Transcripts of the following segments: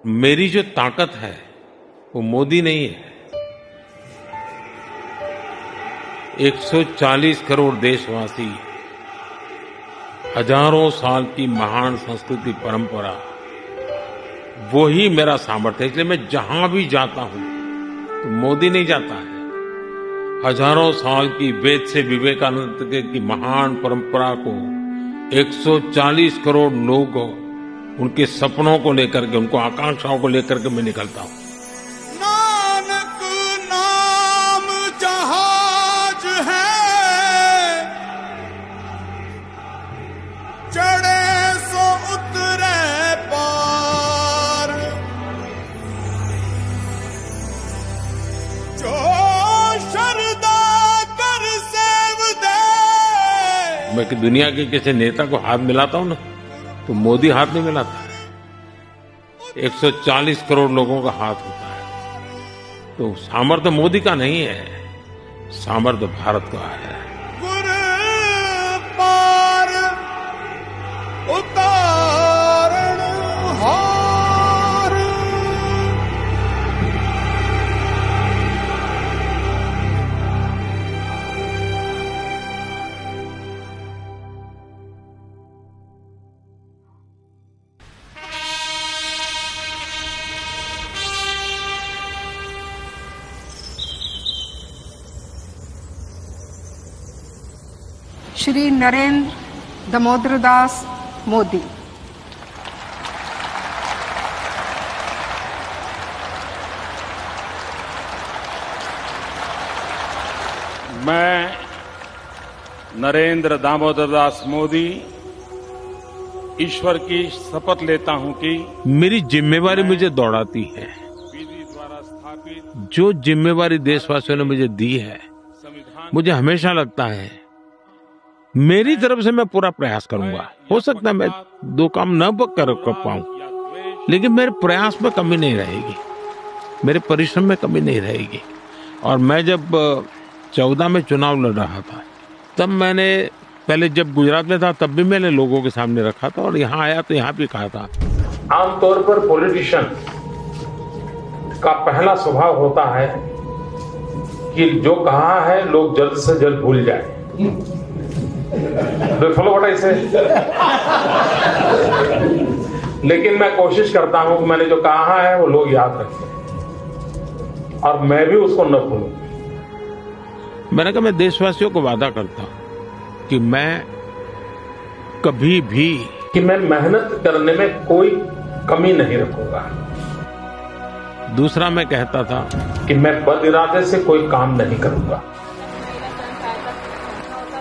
मेरी जो ताकत है वो मोदी नहीं है। 140 करोड़ देशवासी, हजारों साल की महान संस्कृति परंपरा, वो ही मेरा सामर्थ्य है। इसलिए मैं जहां भी जाता हूं तो मोदी नहीं जाता है। हजारों साल की वेद से विवेकानंद की महान परंपरा को 140 करोड़ लोग उनके सपनों को लेकर के, उनको आकांक्षाओं को लेकर के मैं निकलता हूं। नानक नाम जहाज है, चढ़े सो उतरे पार, जो शरदा कर सेव दे। मैं कि दुनिया के किसी नेता को हाथ मिलाता हूं ना, तो मोदी हाथ नहीं मिलाता है। 140 करोड़ लोगों का हाथ होता है। तो सामर्थ्य मोदी का नहीं है, सामर्थ्य भारत का है। गुर पार उतारण हार। श्री नरेंद्र दामोदर दास मोदी। मैं नरेंद्र दामोदर दास मोदी ईश्वर की शपथ लेता हूं कि मेरी जिम्मेवारी मुझे दौड़ाती है। विधि द्वारा स्थापित जो जिम्मेवारी देशवासियों ने मुझे दी है, संविधान मुझे हमेशा लगता है मेरी तरफ से मैं पूरा प्रयास करूंगा। हो सकता है मैं दो काम न कर पाऊं, या द्वेष लेकिन मेरे प्रयास में कमी नहीं रहेगी, मेरे परिश्रम में कमी नहीं रहेगी। और मैं जब 14 में चुनाव लड़ रहा था, तब मैंने पहले जब गुजरात में था तब भी मैंने लोगों के सामने रखा था, और यहाँ आया तो यहाँ भी कहा था। आमतौर पर पॉलिटिशियन का पहला स्वभाव होता है कि जो कहा है लोग जल्द से जल्द भूल जाए। फॉलो व्हाट आई से। लेकिन मैं कोशिश करता हूं कि मैंने जो कहा है वो लोग याद रखें, और मैं भी उसको न भूलूं। मैंने कहा मैं देशवासियों को वादा करता हूं कि मैं कभी भी मैं मेहनत करने में कोई कमी नहीं रखूंगा। दूसरा मैं कहता था कि मैं बद इरादे से कोई काम नहीं करूंगा।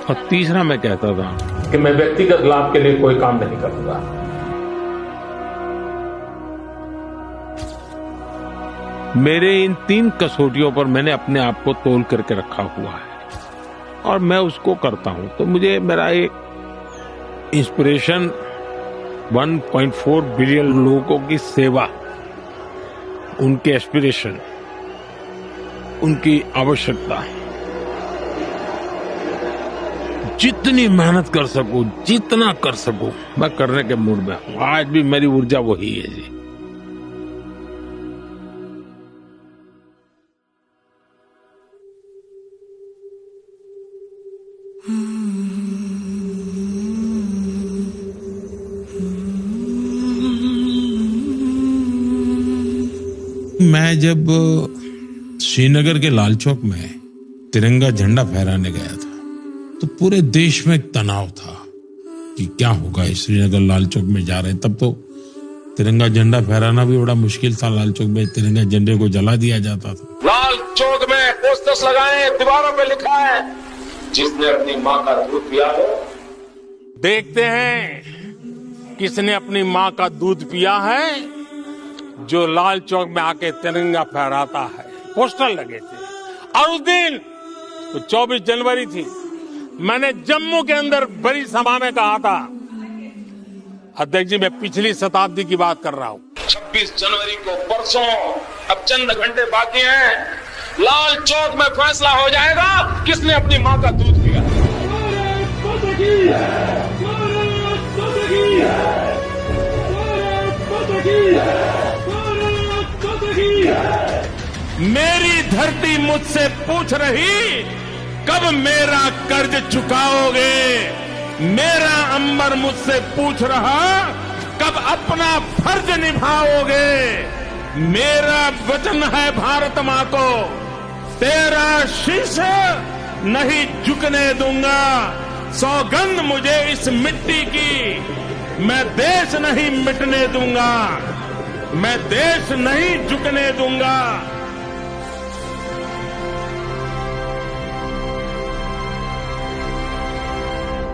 और तीसरा मैं कहता था कि मैं व्यक्तिगत लाभ के लिए कोई काम नहीं करूंगा। मेरे इन 3 कसौटियों पर मैंने अपने आप को तोल करके रखा हुआ है, और मैं उसको करता हूं। तो मुझे मेरा एक इंस्पिरेशन 1.4 बिलियन लोगों की सेवा, उनके एस्पिरेशन, उनकी आवश्यकता, जितनी मेहनत कर सकूं, जितना कर सकूं, मैं करने के मूड में हूं। आज भी मेरी ऊर्जा वही है जी। मैं जब श्रीनगर के लाल चौक में तिरंगा झंडा फहराने गया था, तो पूरे देश में एक तनाव था कि क्या होगा। श्रीनगर लाल चौक में जा रहे हैं, तब तो तिरंगा झंडा फहराना भी बड़ा मुश्किल था। लाल चौक में तिरंगा झंडे को जला दिया जाता था। लाल चौक में पोस्टर्स लगाए, दीवारों पे लिखा है, जिसने अपनी माँ का दूध पिया हो। देखते हैं किसने अपनी माँ का दूध पिया है, जो लाल चौक में आके तिरंगा फहराता है। पोस्टर लगे थे, और उस दिन तो 24 जनवरी थी। मैंने जम्मू के अंदर बड़ी सभा में कहा था, अध्यक्ष जी मैं पिछली शताब्दी की बात कर रहा हूं, 26 जनवरी को परसों, अब चंद घंटे बाकी हैं, लाल चौक में फैसला हो जाएगा किसने अपनी माँ का दूध पिया। मेरी धरती मुझसे पूछ रही कब मेरा कर्ज चुकाओगे। मेरा अंबर मुझसे पूछ रहा कब अपना फर्ज निभाओगे। मेरा वचन है भारत मां को, तेरा शीश नहीं झुकने दूंगा। सौगंध मुझे इस मिट्टी की, मैं देश नहीं मिटने दूंगा, मैं देश नहीं झुकने दूंगा।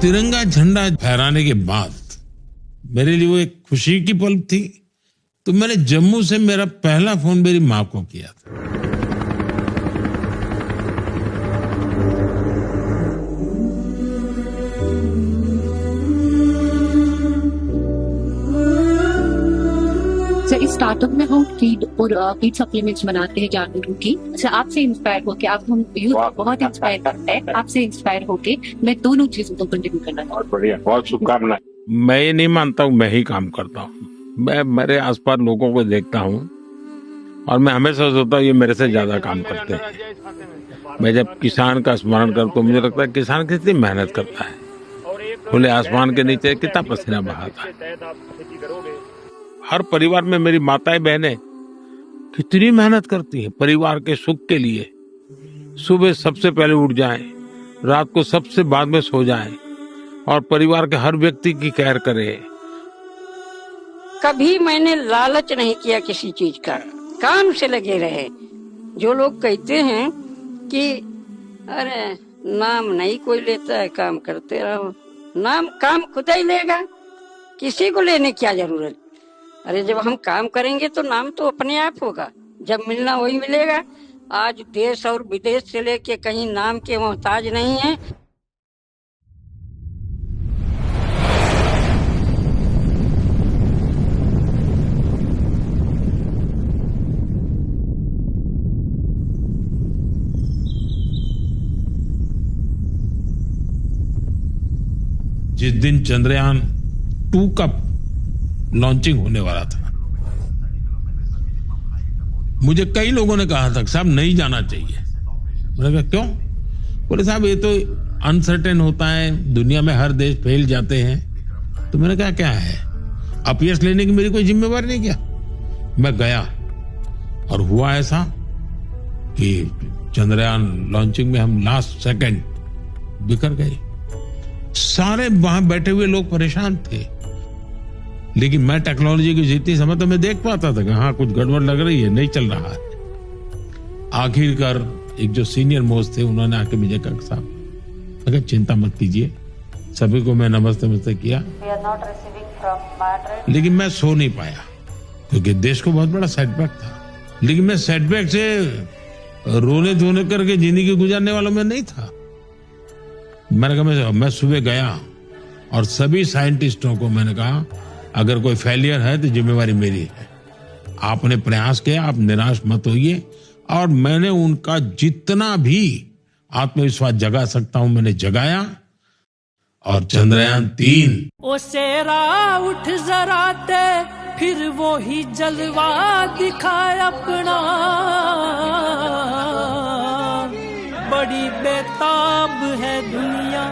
तिरंगा झंडा फहराने के बाद मेरे लिए वो एक खुशी की पल थी। तो मैंने जम्मू से मेरा पहला फोन मेरी मां को किया था। इस स्टार्टअप में हम फीड और फीड सप्लीमेंट्स बनाते हैं जानवरों की। आपसे इंस्पायर होके, आप हम यूथ बहुत इंस्पायर करते हैं, आपसे इंस्पायर होके मैं दोनों चीजों को कंटिन्यू करना चाहती हूँ। बहुत बढ़िया, बहुत शुभकामनाएं। मैं ये नहीं मानता हूँ मैं ही काम करता हूँ। मैं मेरे आसपास लोगों को देखता हूँ और मैं हमेशा सोचता हूँ ये मेरे से ज्यादा काम करते हैं। मैं जब किसान का स्मरण करता हूँ मुझे लगता है किसान कितनी मेहनत करता है, खुले आसमान के नीचे कितना पसीना बहाता है। हर परिवार में मेरी माताएं बहनें कितनी मेहनत करती हैं परिवार के सुख के लिए। सुबह सबसे पहले उठ जाएं, रात को सबसे बाद में सो जाएं और परिवार के हर व्यक्ति की केयर करें। कभी मैंने लालच नहीं किया किसी चीज का, काम से लगे रहे। जो लोग कहते हैं कि अरे नाम नहीं कोई लेता है, काम करते रहो, नाम काम खुद ही लेगा, किसी को लेने क्या जरूरत। अरे जब हम काम करेंगे तो नाम तो अपने आप होगा, जब मिलना वही मिलेगा। आज देश और विदेश से लेके कहीं नाम के मोहताज नहीं है। जिस दिन चंद्रयान 2 का लॉन्चिंग होने वाला था, मुझे कई लोगों ने कहा था साहब नहीं जाना चाहिए। मैंने कहा क्यों? बोले साहब ये तो अनसर्टेन होता है, दुनिया में हर देश फैल जाते हैं। तो मैंने कहा क्या है, अपयश लेने की मेरी कोई जिम्मेवारी नहीं। क्या मैं गया और हुआ ऐसा कि चंद्रयान लॉन्चिंग में हम लास्ट सेकंड बिखर गए। सारे वहां बैठे हुए लोग परेशान थे, लेकिन मैं टेक्नोलॉजी की जितनी समझ तो मैं देख पाता था कि हाँ कुछ गड़बड़ लग रही है, नहीं चल रहा है। आखिरकार एक जो सीनियर मोस्ट थे उन्होंने आके मुझे कहा साहब अगर चिंता मत कीजिए। सभी को मैं नमस्ते किया, लेकिन मैं सो नहीं पाया क्योंकि देश को बहुत बड़ा सेटबैक था। लेकिन मैं सेटबैक से रोने धोने करके जिंदगी गुजारने वालों में नहीं था। मैंने कहा मैं सुबह गया और सभी साइंटिस्टों को मैंने कहा अगर कोई फेलियर है तो जिम्मेवारी मेरी है। आपने प्रयास किया, आप निराश मत होइए। और मैंने उनका जितना भी आत्मविश्वास जगा सकता हूं मैंने जगाया। और चंद्रयान 3 ओ सेरा उठ जरा ते फिर वो ही जलवा दिखाए अपना, बड़ी बेताब है दुनिया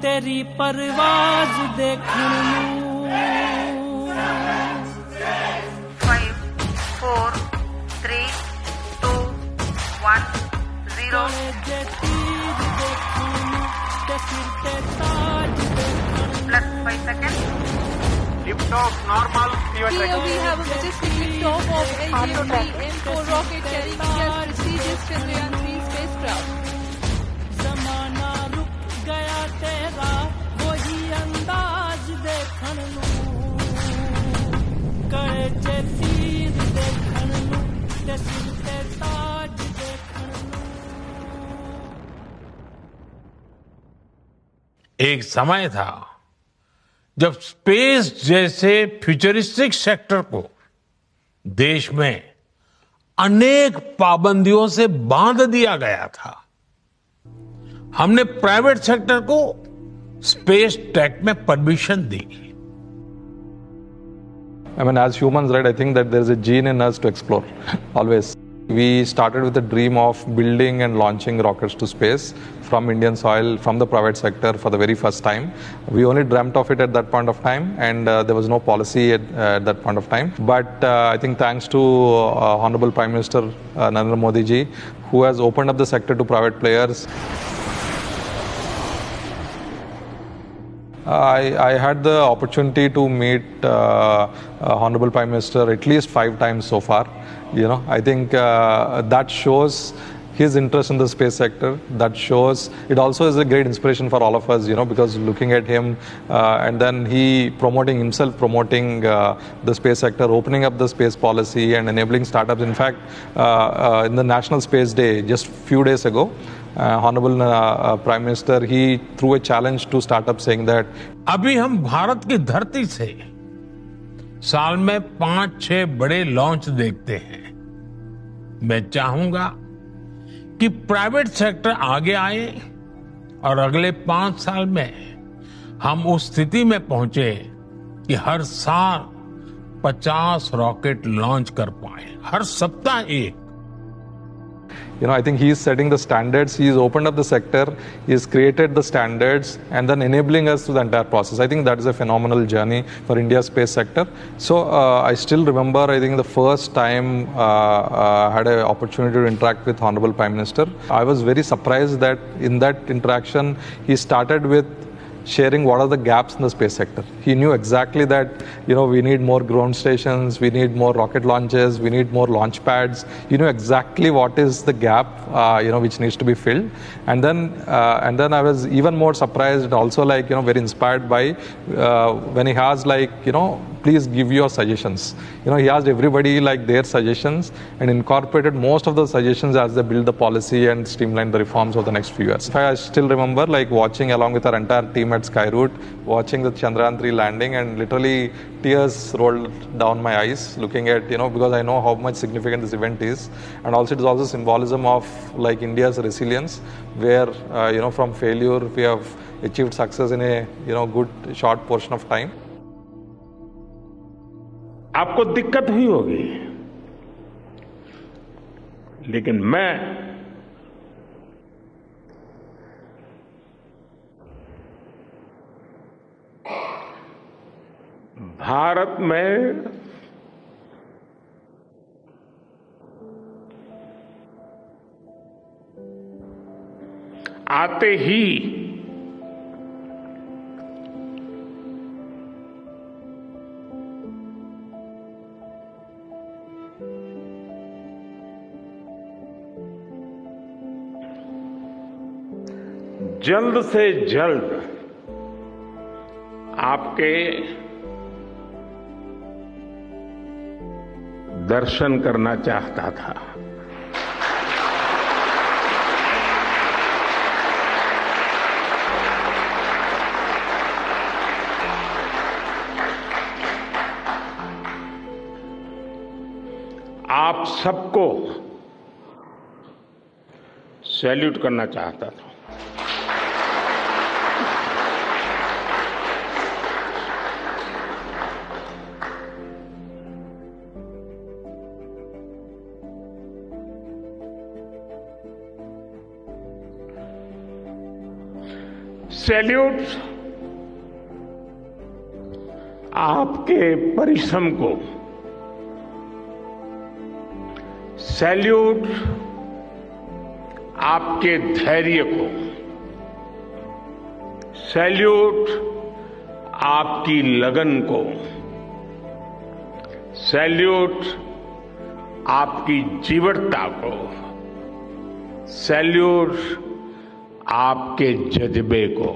तेरी परवाज देखने। 5, 4, 3, 2, 1, 0। Plus 5 seconds. Lift off normal. Here we have a majestic liftoff of LGV M4 rocket carrying India's prestigious Chandrayaan 3 spacecraft. ज़माना रुक गया तेरा वही अंदाज देखन नू, करे जे तीर देखन नू ते सिर ते ताज देखन नू। एक समय था जब स्पेस जैसे फ्यूचरिस्टिक सेक्टर को देश में अनेक पाबंदियों से बांध दिया गया था। हमने प्राइवेट सेक्टर को स्पेस टेक में permission the. I mean, as humans, right, I think that there is a gene in us to explore, always. We started with the dream of building and launching rockets to space from Indian soil, from the private sector for the very first time. We only dreamt of it at that point of time, and there was no policy at that point of time. But I think thanks to Honorable Prime Minister Narendra Modi ji, who has opened up the sector to private players. I had the opportunity to meet Honorable Prime Minister at least 5 times so far. I think that shows his interest in the space sector. That shows it also is a great inspiration for all of us, because looking at him and then he promoting the space sector, opening up the space policy and enabling startups. In fact, in the National Space Day just few days ago, Honorable Prime Minister, he threw a challenge to startups saying that अभी हम भारत की धरती से साल में 5-6 बड़े launch देखते हैं। मैं चाहूंगा कि प्राइवेट सेक्टर आगे आए और अगले 5 साल में हम उस स्थिति में पहुंचे कि हर साल 50 रॉकेट लॉन्च कर पाए, हर सप्ताह एक। I think he is setting the standards. He has opened up the sector. He has created the standards and then enabling us through the entire process. I think that is a phenomenal journey for India's space sector. So I still remember, I think the first time I had an opportunity to interact with Honorable Prime Minister, I was very surprised that in that interaction, he started with sharing what are the gaps in the space sector. He knew exactly that, we need more ground stations, we need more rocket launches, we need more launch pads. He knew exactly what is the gap, which needs to be filled. And then I was even more surprised, also very inspired by when he has please give your suggestions. He asked everybody their suggestions and incorporated most of the suggestions as they build the policy and streamline the reforms over the next few years. I still remember watching along with our entire team at Skyroot, watching the Chandrayaan-3 landing, and literally tears rolled down my eyes looking at, because I know how much significant this event is. And also it is also symbolism of India's resilience, where, from failure we have achieved success in a, good short portion of time. आपको दिक्कत हुई होगी, लेकिन मैं भारत में आते ही जल्द से जल्द आपके दर्शन करना चाहता था। आप सबको सैल्यूट करना चाहता था। सैल्यूट आपके परिश्रम को, सैल्यूट आपके धैर्य को, सैल्यूट आपकी लगन को, सैल्यूट आपकी जीवटता को, सैल्यूट आपके जज्बे को।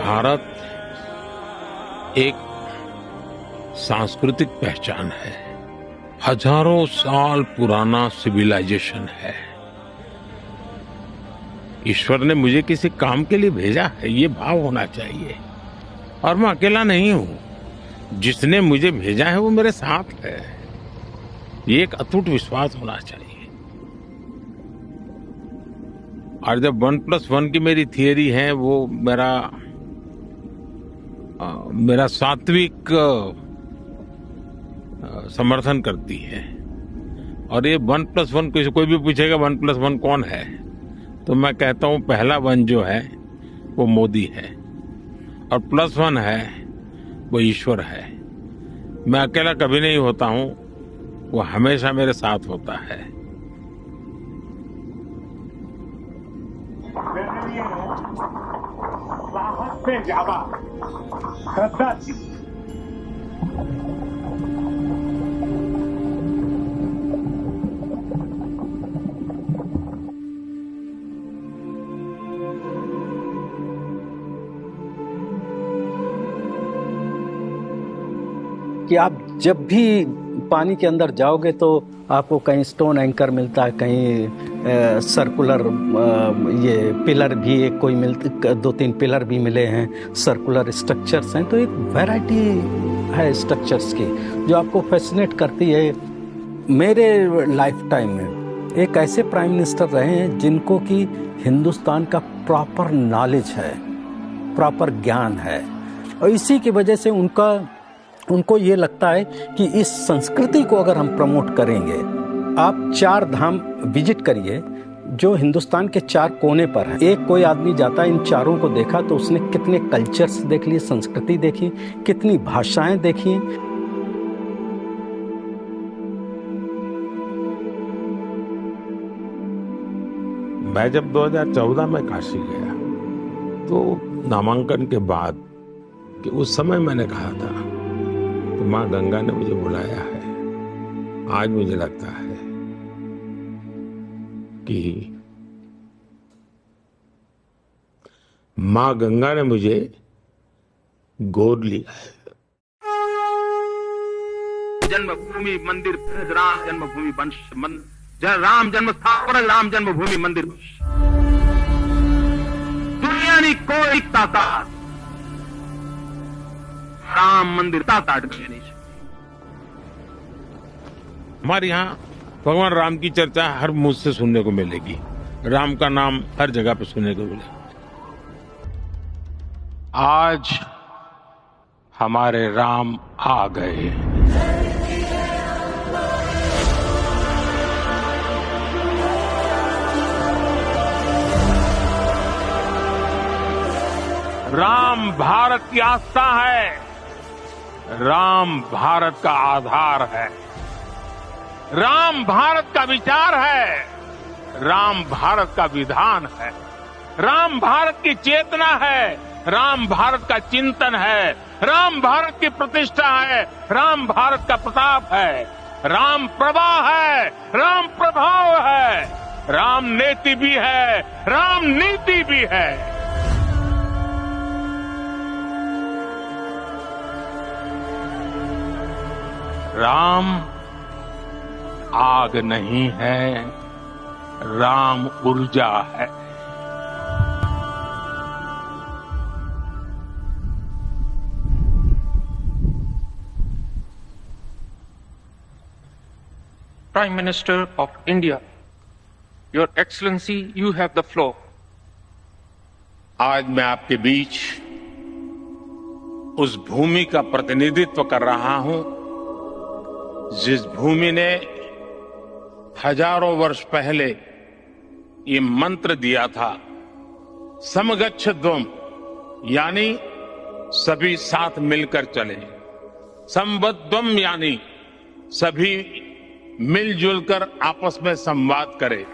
भारत एक सांस्कृतिक पहचान है, हजारों साल पुराना सिविलाइजेशन है। ईश्वर ने मुझे किसी काम के लिए भेजा है, ये भाव होना चाहिए। और मैं अकेला नहीं हूं। जिसने मुझे भेजा है वो मेरे साथ है। ये एक अटूट विश्वास होना चाहिए। और जब 1+1 की मेरी थियरी है वो मेरा सात्विक समर्थन करती है। और ये 1+1 कोई भी पूछेगा 1+1 कौन है, तो मैं कहता हूं पहला 1 जो है वो मोदी है और +1 है वो ईश्वर है। मैं अकेला कभी नहीं होता हूं, वो हमेशा मेरे साथ होता है। मेरे लिए साहस से ज्यादा श्रद्धा थी। कि आप जब भी पानी के अंदर जाओगे तो आपको कहीं स्टोन एंकर मिलता है, कहीं सर्कुलर ये पिलर भी एक कोई 2-3 पिलर भी मिले हैं, सर्कुलर स्ट्रक्चर्स हैं। तो एक वैरायटी है स्ट्रक्चर्स की जो आपको फैसिनेट करती है। मेरे लाइफ टाइम में एक ऐसे प्राइम मिनिस्टर रहे हैं जिनको कि हिंदुस्तान का प्रॉपर नॉलेज है, प्रॉपर ज्ञान है, और इसी की वजह से उनको ये लगता है कि इस संस्कृति को अगर हम प्रमोट करेंगे। आप 4 धाम विजिट करिए जो हिंदुस्तान के 4 कोने पर हैं। एक कोई आदमी जाता है, इन चारों को देखा तो उसने कितने कल्चर्स देख लिए, संस्कृति देखी, कितनी भाषाएं देखी। मैं जब 2014 में काशी गया तो नामांकन के बाद कि उस समय मैंने कहा था तो माँ गंगा ने मुझे बुलाया है। आज मुझे लगता है कि माँ गंगा ने मुझे गोद लिया है। जन्मभूमि मंदिर राम जन्मभूमि राम जन्म स्थापन राम जन्मभूमि मंदिर दुनिया की कोई ताकत राम मंदिर ताकत नहीं। हमारे यहाँ भगवान राम की चर्चा हर मुंह से सुनने को मिलेगी, राम का नाम हर जगह पे सुनने को मिलेगा। आज हमारे राम आ गए। राम भारत की आस्था है, राम भारत का आधार है, राम भारत का विचार है, राम भारत का विधान है, राम भारत की चेतना है, राम भारत का चिंतन है, राम भारत की प्रतिष्ठा है, राम भारत का प्रताप है, राम प्रवाह है, राम प्रभाव है, राम नेति भी है, राम नीति भी है। राम आग नहीं है, राम ऊर्जा है। Prime Minister of India, Your Excellency, you have the floor. आज मैं आपके बीच उस भूमि का प्रतिनिधित्व कर रहा हूं जिस भूमि ने हजारों वर्ष पहले ये मंत्र दिया था, समगच्छध्वम, यानी सभी साथ मिलकर चले, संबद्धम यानी सभी मिलजुल कर आपस में संवाद करें,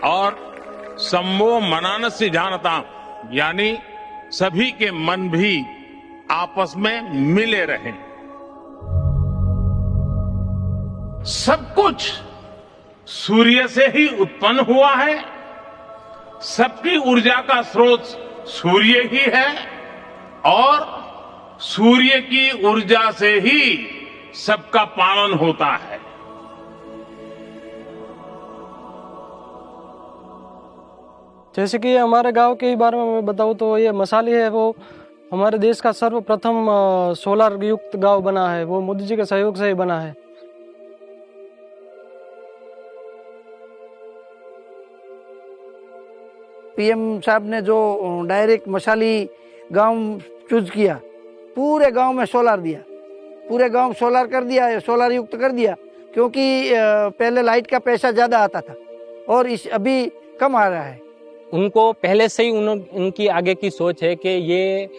और सम्मो मनानस्य जानता यानी सभी के मन भी आपस में मिले रहें। सब कुछ सूर्य से ही उत्पन्न हुआ है, सबकी ऊर्जा का स्रोत सूर्य ही है, और सूर्य की ऊर्जा से ही सबका पालन होता है। जैसे कि हमारे गांव के बारे में मैं बताऊं तो ये मसाले है वो हमारे देश का सर्वप्रथम सोलर युक्त गांव बना है, वो मोदी जी के सहयोग से ही बना है। पीएम साहब ने जो डायरेक्ट मसाली गांव चूज किया, पूरे गांव में सोलर दिया, पूरे गांव सोलर कर दिया, सोलर युक्त कर दिया, क्योंकि पहले लाइट का पैसा ज्यादा आता था और अभी कम आ रहा है। उनको पहले से ही उनकी आगे की सोच है कि ये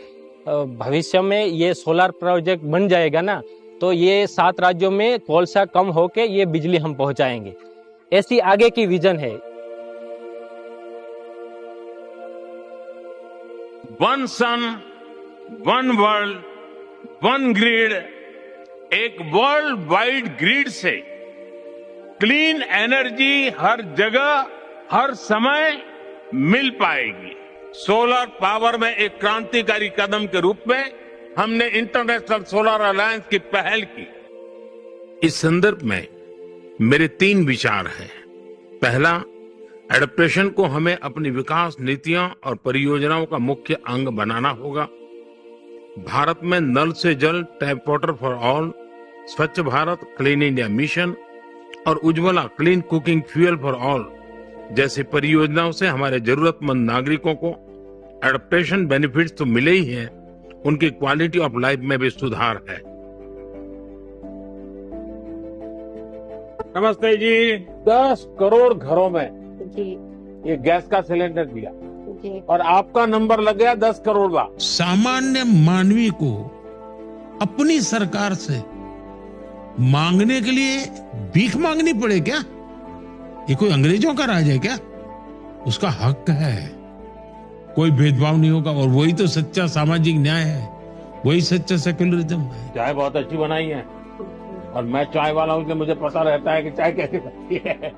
भविष्य में ये सोलर प्रोजेक्ट बन जाएगा ना, तो ये 7 राज्यों में कोलसा कम होके ये बिजली हम पहुंचाएंगे, ऐसी आगे की विजन है। वन सन, वन वर्ल्ड, वन ग्रिड, एक वर्ल्ड वाइड ग्रिड से क्लीन एनर्जी हर जगह हर समय मिल पाएगी। सोलर पावर में एक क्रांतिकारी कदम के रूप में हमने इंटरनेशनल सोलर अलायंस की पहल की। इस संदर्भ में मेरे 3 विचार हैं। पहला, एडप्टेशन को हमें अपनी विकास नीतियों और परियोजनाओं का मुख्य अंग बनाना होगा। भारत में नल से जल, टैप वाटर फॉर ऑल, स्वच्छ भारत, क्लीन इंडिया मिशन और Ujjwala clean cooking fuel for all जैसी परियोजनाओं से हमारे जरूरतमंद नागरिकों को एडप्टेशन बेनिफिट्स तो मिले ही हैं, उनकी क्वालिटी ऑफ लाइफ में भी सुधार है। नमस्ते जी। 10 करोड़ घरों में ये गैस का सिलेंडर दिया और आपका नंबर लग गया 10 करोड़ बार। सामान्य मानवी को अपनी सरकार से मांगने के लिए भीख मांगनी पड़े क्या? ये कोई अंग्रेजों का राज है क्या? उसका हक है, कोई भेदभाव नहीं होगा और वही तो सच्चा सामाजिक न्याय है, वही सच्चा सेक्युलरिज्म है। चाय बहुत अच्छी बनाई है और मैं चाय वाला हूं, मुझे पता रहता है कि चाय कैसे बनती है।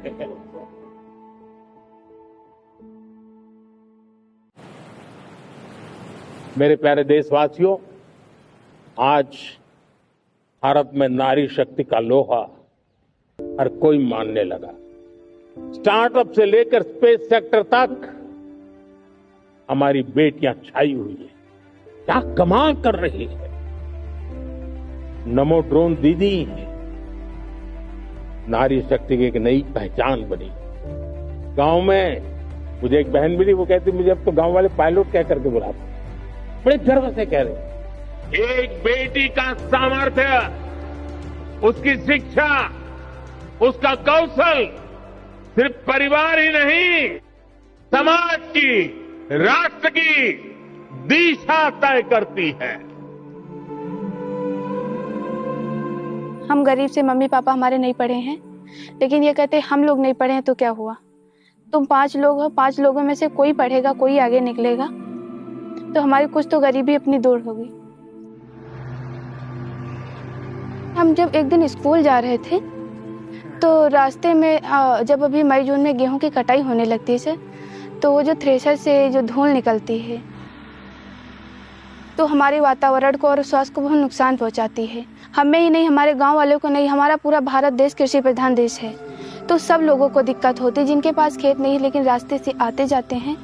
मेरे प्यारे देशवासियों, आज भारत में नारी शक्ति का लोहा हर कोई मानने लगा। स्टार्टअप से लेकर स्पेस सेक्टर तक हमारी बेटियां छाई हुई है, क्या कमाल कर रही है। नमो ड्रोन दीदी नारी शक्ति की एक नई पहचान बनी। गांव में मुझे एक बहन मिली, वो कहती मुझे अब तो गांव वाले पायलट कह करके बुलाते, बड़े गर्व से कह रहे। एक बेटी का सामर्थ्य, उसकी शिक्षा, उसका कौशल सिर्फ परिवार ही नहीं, समाज की, राष्ट्र की दिशा तय करती है। हम गरीब से मम्मी पापा हमारे नहीं पढ़े हैं, लेकिन ये कहते हम लोग नहीं पढ़े हैं तो क्या हुआ, तुम 5 लोग हो, 5 लोगों में से कोई पढ़ेगा, कोई आगे निकलेगा, तो हमारी कुछ तो गरीबी अपनी दूर होगी। हम जब एक दिन स्कूल जा रहे थे तो रास्ते में जब अभी मई जून में गेहूं की कटाई होने लगती है, तो वो जो थ्रेशर से जो धूल निकलती है तो हमारे वातावरण को और स्वास्थ्य को बहुत नुकसान पहुंचाती है। हमें ही नहीं, हमारे गांव वालों को नहीं, हमारा पूरा भारत देश कृषि प्रधान देश है, तो सब लोगों को दिक्कत होती है। जिनके पास खेत नहीं लेकिन रास्ते से आते जाते हैं,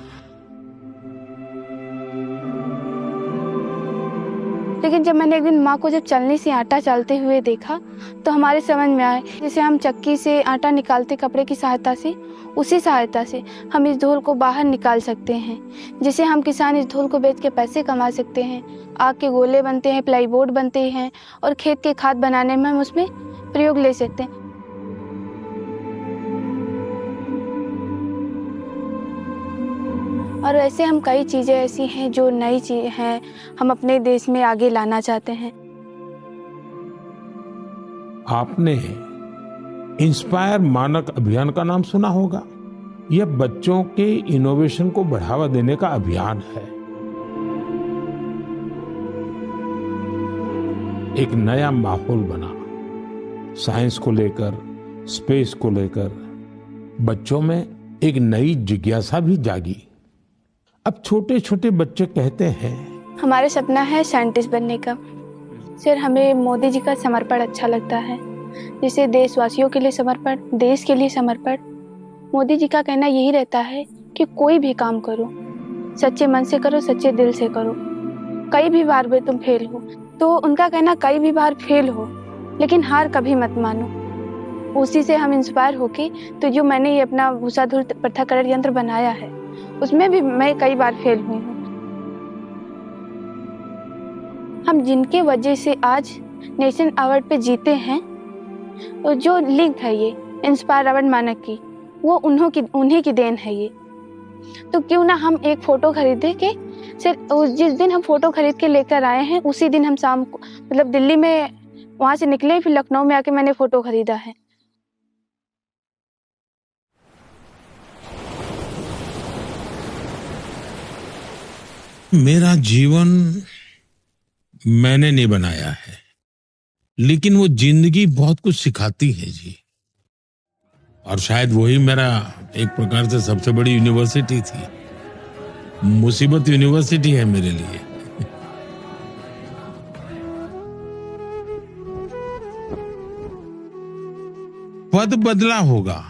लेकिन जब मैंने एक दिन माँ को जब चलनी से आटा चालते हुए देखा तो हमारे समझ में आया, जैसे हम चक्की से आटा निकालते कपड़े की सहायता से, उसी सहायता से हम इस धूल को बाहर निकाल सकते हैं, जिसे हम किसान इस धूल को बेच के पैसे कमा सकते हैं। आग के गोले बनते हैं, प्लाईबोर्ड बनते हैं और खेत के खाद बनाने में हम उसमें प्रयोग ले सकते हैं। और वैसे हम कई चीज़ें ऐसी हैं जो नई चीज़ हैं, हम अपने देश में आगे लाना चाहते हैं। आपने इंस्पायर मानक अभियान का नाम सुना होगा। यह बच्चों के इनोवेशन को बढ़ावा देने का अभियान है। एक नया माहौल बना, साइंस को लेकर, स्पेस को लेकर बच्चों में एक नई जिज्ञासा भी जागी। अब छोटे छोटे बच्चे कहते हैं हमारे सपना है साइंटिस्ट बनने का। सर, हमें मोदी जी का समर्पण अच्छा लगता है, जैसे देशवासियों के लिए समर्पण, देश के लिए समर्पण। मोदी जी का कहना यही रहता है कि कोई भी काम करो, सच्चे मन से करो, सच्चे दिल से करो। कई भी बार भी तुम फेल हो। तो उनका कहना कई भी बार फेल हो लेकिन हार कभी मत मानो। उसी से हम इंस्पायर होके तो जो मैंने ये अपना भूसा धूल पृथक्करण यंत्र बनाया है उसमें भी मैं कई बार फेल हुई हूँ। हम जिनके वजह से आज नेशन अवार्ड पे जीते हैं तो जो लिंक है ये इंस्पायर अवार्ड मानक की, वो उन्हीं की देन है ये। तो क्यों ना हम एक फोटो खरीदे के सिर्फ जिस दिन हम फोटो खरीद के लेकर आए हैं उसी दिन हम शाम को मतलब दिल्ली में वहां से निकले, फिर लखनऊ में आके मैंने फोटो खरीदा है। मेरा जीवन मैंने नहीं बनाया है, लेकिन वो जिंदगी बहुत कुछ सिखाती है जी। और शायद वही मेरा एक प्रकार से सबसे बड़ी यूनिवर्सिटी थी। मुसीबत यूनिवर्सिटी है मेरे लिए। पद बदला होगा,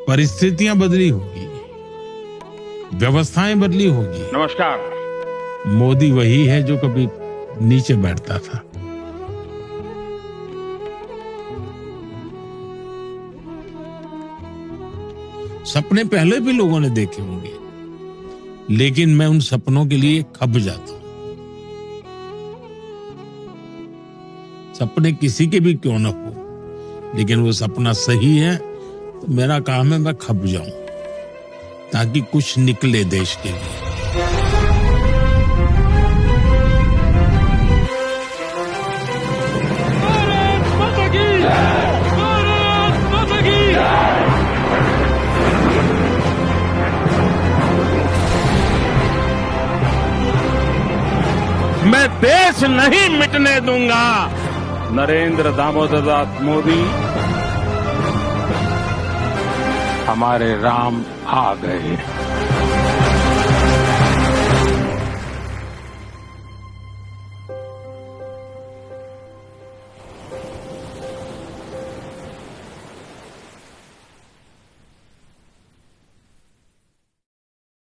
परिस्थितियां बदली होगी, व्यवस्थाएं बदली होगी। नमस्कार। मोदी वही है जो कभी नीचे बैठता था। सपने पहले भी लोगों ने देखे होंगे, लेकिन मैं उन सपनों के लिए खप जाता हूं। सपने किसी के भी क्यों न हो, लेकिन वो सपना सही है तो मेरा काम है मैं खप जाऊं ताकि कुछ निकले देश के लिए। मैं देश नहीं मिटने दूंगा। नरेंद्र दामोदर दास मोदी, हमारे राम आ गए।